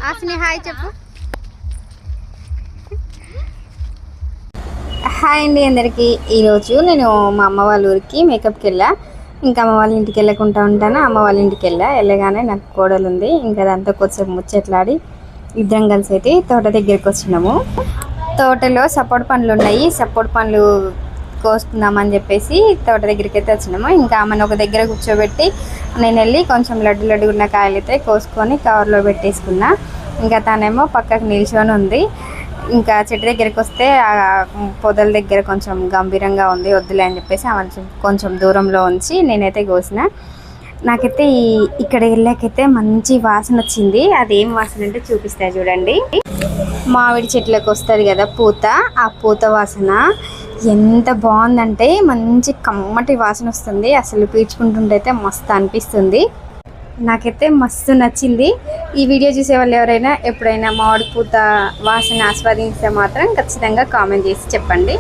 ఆసిని hi చెప్పు. Hi అండి అందరికీ. ఈరోజు నేను మా అమ్మ వాళ్ళ ఊరికి మేకప్కి వెళ్ళా. ఇంకా అమ్మ వాళ్ళ ఇంటికి వెళ్ళకుండా ఉంటాను. అమ్మ వాళ్ళ ఇంటికి వెళ్ళగానే నాకు కోడలు ఉంది. ఇంకా దాంతో కొంచెం ముచ్చట్లాడి ఇద్దరం కలిసి అయితే తోట దగ్గరికి వచ్చినాము. తోటలో సపోటా పండ్లు ఉన్నాయి. సపోటా పండ్లు కోసుకుందామని చెప్పేసి తోట దగ్గరికి అయితే వచ్చినాము. ఇంకా ఆమెను ఒక దగ్గర కూర్చోబెట్టి నేను వెళ్ళి కొంచెం లడ్డు ఉన్న కాయలు అయితే కోసుకొని కవర్లో పెట్టేసుకున్నా. ఇంకా తనేమో పక్కకు నిల్చొని ఉంది. ఇంకా చెట్టు దగ్గరికి వస్తే ఆ పొదల దగ్గర కొంచెం గంభీరంగా ఉంది, వద్దులే అని చెప్పేసి ఆమె కొంచెం దూరంలో ఉంచి నేనైతే కోసిన. నాకైతే ఇక్కడ వెళ్ళాకైతే మంచి వాసన వచ్చింది. అదేం వాసన అంటే చూపిస్తా చూడండి. మామిడి చెట్లకు వస్తుంది కదా పూత, ఆ పూత వాసన ఎంత బాగుందంటే మంచి కమ్మటి వాసన వస్తుంది. అసలు పీల్చుకుంటుంటే అయితే మస్తు అనిపిస్తుంది. నాకైతే మస్తు నచ్చింది. ఈ వీడియో చూసే వాళ్ళు ఎవరైనా ఎప్పుడైనా మామిడి పూత వాసన ఆస్వాదించితే మాత్రం ఖచ్చితంగా కామెంట్ చేసి చెప్పండి.